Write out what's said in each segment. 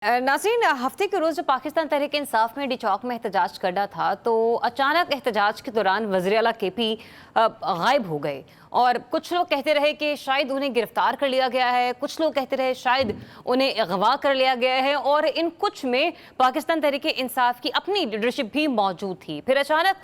नाज़रीन, हफ्ते के रोज़ जब पाकिस्तान तहरीक इंसाफ में डी चौक में एहतजाज करना था तो अचानक एहतजाज के दौरान वज़ीर आला KP गायब हो गए। और कुछ लोग कहते रहे कि शायद उन्हें गिरफ्तार कर लिया गया है, कुछ लोग कहते रहे शायद उन्हें अगवा कर लिया गया है, और इन कुछ में पाकिस्तान तहरीक इंसाफ की अपनी लीडरशिप भी मौजूद थी। फिर अचानक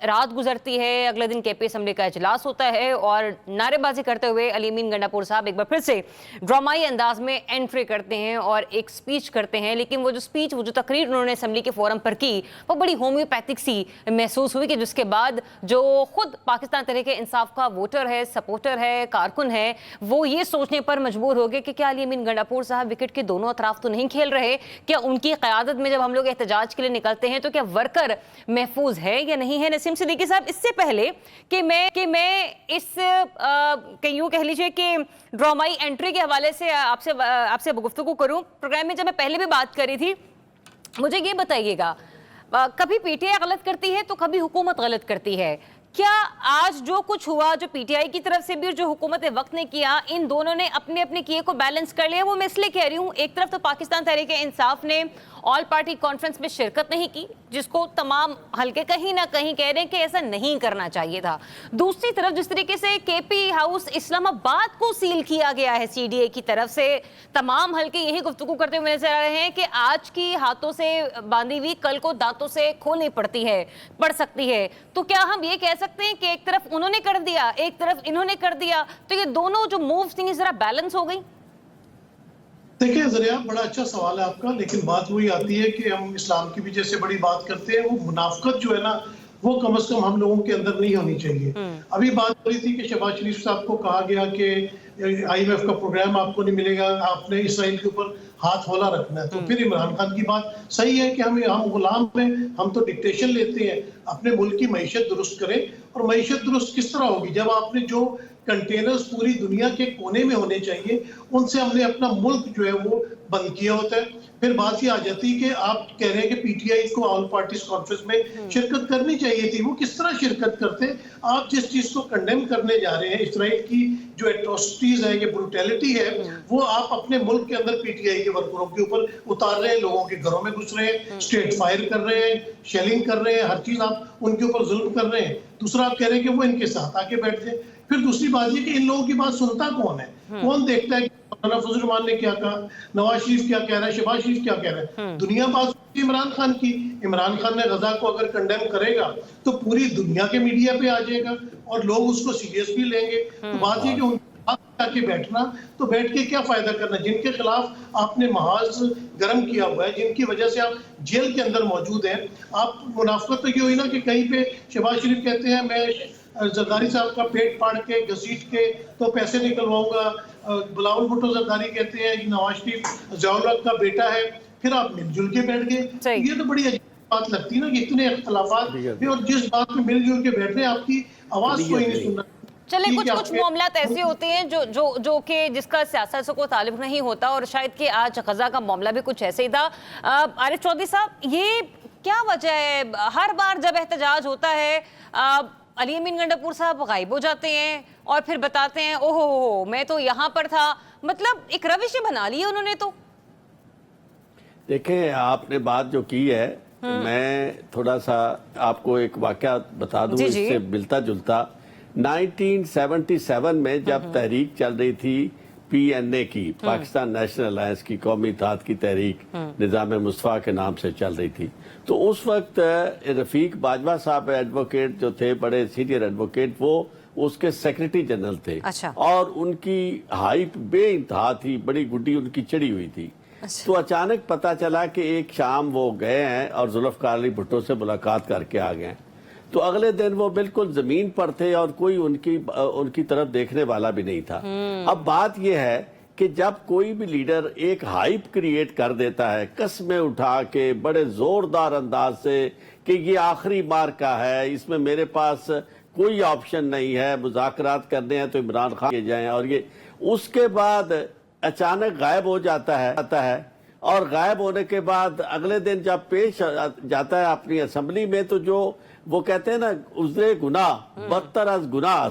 रात गुजरती है, अगले दिन KP असम्बली का इजलास होता है और नारेबाजी करते हुए अली अमीन गंडापुर साहब एक बार फिर से ड्रामाई अंदाज में एंट्री करते हैं और एक स्पीच करते हैं। लेकिन वो जो तकरीर उन्होंने असम्बली के फोरम पर की वो बड़ी होम्योपैथिक सी महसूस हुई कि जिसके बाद जो खुद पाकिस्तान तहरीक इंसाफ का वोटर है, सपोर्टर है, कारकुन है, वो ये सोचने पर मजबूर हो गए कि क्या अली अमीन गंडापुर साहब विकेट के दोनों अतराफ तो नहीं खेल रहे? क्या उनकी क़यादत में जब हम लोग एहतजाज के लिए निकलते हैं तो क्या वर्कर महफूज है या नहीं है? नसीम सिद्दीकी साहब, इससे पहले कि मैं इस यूं कह लीजिए कि ड्रामाई एंट्री के हवाले से आपसे गुफ्तगू करूं, प्रोग्राम में जब मैं पहले भी बात करी थी, मुझे ये बताइएगा, कभी PTI गलत करती है तो कभी हुकूमत गलत करती है। क्या आज जो कुछ हुआ, जो PTI की तरफ से भी और जो हुकूमत वक्त ने किया, इन दोनों ने अपने अपने किए को बैलेंस कर लिया? वो मैं इसलिए कह रही हूँ, एक तरफ तो पाकिस्तान तहरीक इंसाफ ने ऑल पार्टी कॉन्फ्रेंस में शिरकत नहीं की, जिसको तमाम हल्के कहीं ना कहीं कह रहे हैं कि ऐसा नहीं करना चाहिए था। दूसरी तरफ जिस तरीके से KP हाउस इस्लामाबाद को सील किया गया है CDA की तरफ से, तमाम हल्के यही गुफ्तगू करते हुए नजर आ रहे हैं कि आज की हाथों से बांधी हुई कल को दांतों से खोलनी पड़ सकती है। तो क्या हम ये कह सकते हैं कि एक तरफ उन्होंने कर दिया, एक तरफ इन्होंने कर दिया, तो ये दोनों जो मूव्स थी जरा बैलेंस हो गई? देखिए ज़रिया, बड़ा अच्छा सवाल है आपका, लेकिन बात वही आती है कि हम इस्लाम की भी जैसे बड़ी बात करते हैं, वो मुनाफिकत जो है ना, वो कम से कम हम लोगों के अंदर नहीं होनी चाहिए। अभी बात हो रही थी कि शहबाज शरीफ साहब को कहा गया कि IMF का प्रोग्राम आपको नहीं मिलेगा, आपने इसराइल के ऊपर हाथ हौला रखना है। तो फिर इमरान खान की बात सही है कि हम गुलाम हैं, हम तो डिक्टेशन लेते हैं, अपने मुल्क की मईशत दुरुस्त करें। और मईशत दुरुस्त किस तरह होगी? जब आपने जो कंटेनर्स पूरी दुनिया के कोने में होने चाहिए, उनसे हमने अपना मुल्क जो है वो बंद किया होता है। फिर बात ये आ जाती है कि आप कह रहे हैं कि PTI को ऑल पार्टीज कॉन्फ्रेंस में शिरकत करनी चाहिए थी। वो किस तरह शिरकत करते? आप जिस चीज को कंडेम करने जा रहे हैं, इसराइल की जो एट्रोसिटीज है, ये ब्रूटैलिटी है, वो आप अपने मुल्क के अंदर PTI के वर्करों के ऊपर उतार रहे हैं, लोगों के घरों में घुस रहे हैं, स्ट्रेट फायर कर रहे हैं, शेलिंग कर रहे हैं, हर चीज आप उनके ऊपर जुल्म कर रहे हैं। दूसरा, आप कह रहे हैं कि वो इनके साथ आके बैठ गए। फिर दूसरी बात ये कि इन लोगों की बात सुनता कौन है? कौन देखता है? फजल रहमान ने क्या कहा, नवाज शरीफ क्या कह रहा है, शहबाज शरीफ क्या कह रहा है? दुनिया बात इमरान खान की। इमरान खान ने गजा को अगर कंडेम करेगा तो पूरी दुनिया के मीडिया पे आ जाएगा और लोग उसको सीरियसली लेंगे। तो बात ये कि उनके बैठना, तो बैठ के क्या फायदा करना? जिनके खिलाफ आपने महाज गर्म किया हुआ है, जिनकी वजह से आप जेल के अंदर मौजूद हैं, आप मुनाफिकत तो ये हुई ना कि कहीं पे शहबाज शरीफ कहते हैं मैं जरदारी साहब का पेट फाड़ के घसीट के तो पैसे निकलवाऊंगा, बिलावल भुट्टो जरदारी कहते हैं नवाज शरीफ ज़ियाउल हक का बेटा है, फिर आप मिलजुल के बैठ गए। ये तो बड़ी अजीब बात लगती है ना कि इतने इख्तलाफात और जिस बात में मिलजुल के बैठ रहे हैं, आपकी आवाज कोई नहीं सुन रहा। चले, कुछ मामलात ऐसे होते हैं जो कि जिसका सियासत से कोई ताल्लुक नहीं होता, और शायद कि आज गजा का मामला भी कुछ ऐसे ही था। आरिफ चौधरी साहब, ये क्या वजह है हर बार जब एहतजाज होता है अली अमीन गंडापुर साहब गायब हो जाते हैं और फिर बताते हैं ओहो मैं तो यहाँ पर था? मतलब एक रविश बना ली है उन्होंने। तो देखें, आपने बात जो की है, मैं थोड़ा सा आपको एक वाकया बता दूं इससे मिलता जुलता। 1977 में जब तहरीक चल रही थी PNA की, पाकिस्तान नेशनल अलायंस की, कौमी इत्तेहाद की तहरीक निज़ाम मुस्तफ़ा के नाम से चल रही थी, तो उस वक्त रफ़ीक बाजवा साहब एडवोकेट जो थे, बड़े सीनियर एडवोकेट, वो उसके सेक्रेटरी जनरल थे। अच्छा। और उनकी हाइप बेइंतहा थी, बड़ी गुड्डी उनकी चढ़ी हुई थी। अच्छा। तो अचानक पता चला कि एक शाम वो गए हैं और जुल्फ़िकार अली भुट्टो से मुलाकात करके आ गए। तो अगले दिन वो बिल्कुल जमीन पर थे और कोई उनकी तरफ देखने वाला भी नहीं था। अब बात यह है कि जब कोई भी लीडर एक हाइप क्रिएट कर देता है, कस्में उठा के बड़े जोरदार अंदाज से कि ये आखिरी मार्का है, इसमें मेरे पास कोई ऑप्शन नहीं है, मुज़ाकरात करने हैं तो इमरान खान के जाएं, और ये उसके बाद अचानक गायब हो जाता है और गायब होने के बाद अगले दिन जब पेश जाता है अपनी असम्बली में, तो जो वो कहते हैं ना, उज़्रे गुनाह बदतर अज़ गुनाह,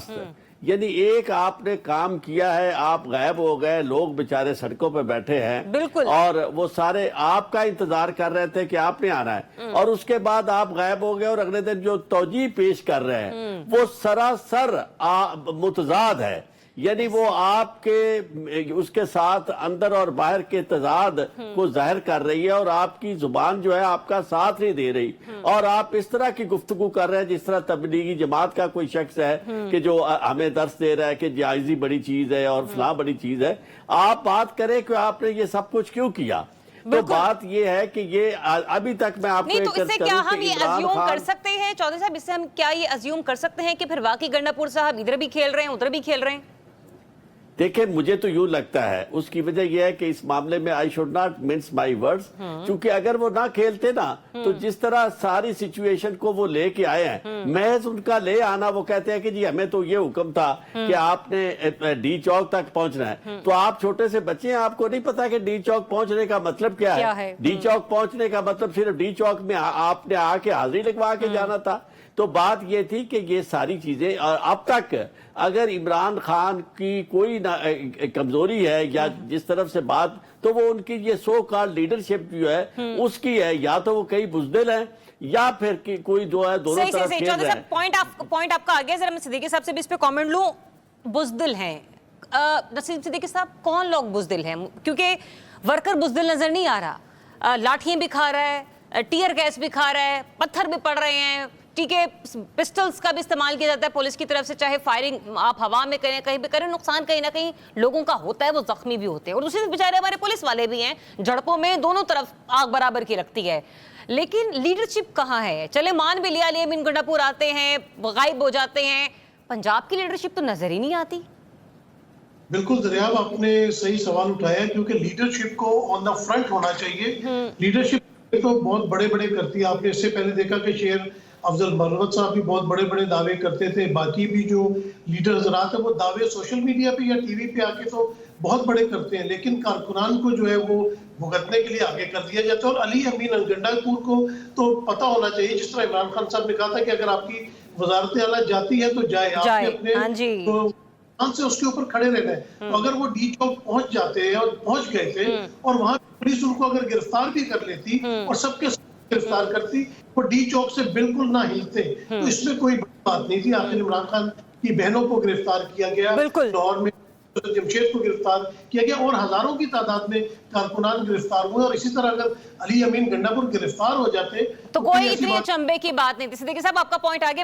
یعنی ایک آپ نے کام کیا ہے، آپ غائب ہو گئے، لوگ بیچارے سڑکوں پہ بیٹھے ہیں بالکل، اور وہ سارے آپ کا انتظار کر رہے تھے کہ آپ نے آنا ہے، اور اس کے بعد آپ غائب ہو گئے، اور اگلے دن جو توجیہ پیش کر رہے ہیں وہ سراسر متضاد ہے. یعنی وہ آپ کے اس کے ساتھ اندر اور باہر کے تضاد کو ظاہر کر رہی ہے، اور آپ کی زبان جو ہے آپ کا ساتھ نہیں دے رہی، اور آپ اس طرح کی گفتگو کر رہے ہیں جس طرح تبلیغی جماعت کا کوئی شخص ہے کہ جو ہمیں درس دے رہا ہے کہ جائزی بڑی چیز ہے اور فلاں بڑی چیز ہے. آپ بات کریں کہ آپ نے یہ سب کچھ کیوں کیا. تو بات یہ ہے کہ یہ ابھی تک میں آپ کو نہیں تو اس سے کیا ہم یہ ازیوم کر سکتے ہیں چودھری صاحب، اس سے ہم کیا یہ ازیوم کر سکتے ہیں کہ پھر واقعی گنڈا پور صاحب ادھر بھی کھیل رہے ہیں ادھر بھی کھیل رہے ہیں؟ دیکھیں مجھے تو یوں لگتا ہے، اس کی وجہ یہ ہے کہ اس معاملے میں I should not mince my words، چونکہ اگر وہ نہ کھیلتے نا تو جس طرح ساری سچویشن کو وہ لے کے آئے ہیں، محض ان کا لے آنا، وہ کہتے ہیں کہ جی ہمیں تو یہ حکم تھا کہ آپ نے ڈی چوک تک پہنچنا ہے. تو آپ چھوٹے سے بچے ہیں، آپ کو نہیں پتا کہ ڈی چوک پہنچنے کا مطلب کیا ہے. ڈی چوک پہنچنے کا مطلب صرف ڈی چوک میں آپ نے آ کے حاضری لگوا کے جانا تھا. تو بات یہ تھی کہ یہ ساری چیزیں، اور اب تک اگر عمران خان کی کوئی کمزوری ہے یا جس طرف سے بات، تو وہ ان کی یہ سو کال لیڈرشپ جو ہے اس کی ہے، یا تو وہ کئی بزدل ہیں یا پھر کوئی جو ہے دونوں طرف کھیل رہے ہیں. پوائنٹ آپ کا آگیا، ذرا میں صدیقی صاحب سے بھی اس پہ کامنٹ لوں. بزدل ہیں نسیم صدیقی صاحب، کون لوگ بزدل ہیں؟ کیونکہ ورکر بزدل نظر نہیں آ رہا، لاٹھیاں بھی کھا رہا ہے، ٹیئر گیس بھی کھا رہا ہے، پتھر بھی پڑ رہے ہیں، ٹھیک ہے، پسٹلز کا بھی استعمال کیا جاتا ہے پولیس کی طرف سے، چاہے فائرنگ آپ ہوا میں کریں کہیں بھی کریں، نقصان کہیں نہ کہیں لوگوں کا ہوتا ہے، وہ زخمی بھی ہوتے ہیں، اور دوسری طرف بیچارے ہمارے پولیس والے بھی ہیں، جھڑپوں میں دونوں طرف آگ برابر کی لگتی ہے. لیکن لیڈرشپ کہاں ہے؟ چلے مان بھی لیا، علی امین گنڈا پور آتے ہیں، غائب ہو جاتے ہیں، پنجاب کی لیڈرشپ تو نظر ہی نہیں آتی. بالکل دریاب، آپ نے صحیح سوال اٹھایا، کیونکہ لیڈرشپ کو آن دا فرنٹ ہونا چاہیے. لیڈرشپ تو بہت بڑے بڑے کرتی ہے. آپ نے اس سے پہلے دیکھا کہ شیر افضل مروت صاحب بھی بہت بڑے بڑے دعوے کرتے تھے. باقی بھی جو لیڈر حضرات ہیں وہ دعوے سوشل میڈیا پہ یا ٹی وی پہ آ کے تو بہت بڑے کرتے ہیں، لیکن کارکنان کو جو ہے وہ بھگتنے کے لیے آگے کر دیا جاتا ہے. اور علی امین گنڈا پور کو تو پتہ ہونا چاہیے، جس طرح عمران خان صاحب نے کہا تھا کہ اگر آپ کی وزارت اعلیٰ جاتی ہے تو جائے، آپ نے اپنے سے اس کے اوپر کھڑے رہنا ہے. تو اگر وہ ڈی چوک پہنچ جاتے ہیں اور پہنچ گئے تھے، اور وہاں پولیس ان کو اگر گرفتار بھی کر لیتی اور سب کے گرفتار کرتی، وہ ڈی چوک سے بالکل نہ ہلتے. تو اس میں کوئی بڑی بات نہیں تھی. آخر عمران خان کی بہنوں کو گرفتار کیا گیا، لاہور میں جمشید کو گرفتار کیا گیا، اور ہزاروں کی تعداد میں کارکنان گرفتار ہوئے. اور اسی طرح اگر علی امین گنڈا پور گرفتار ہو جاتے تو کوئی اتنی اچنبے کی بات نہیں تھی. صدیقی صاحب آپ کا پوائنٹ آگے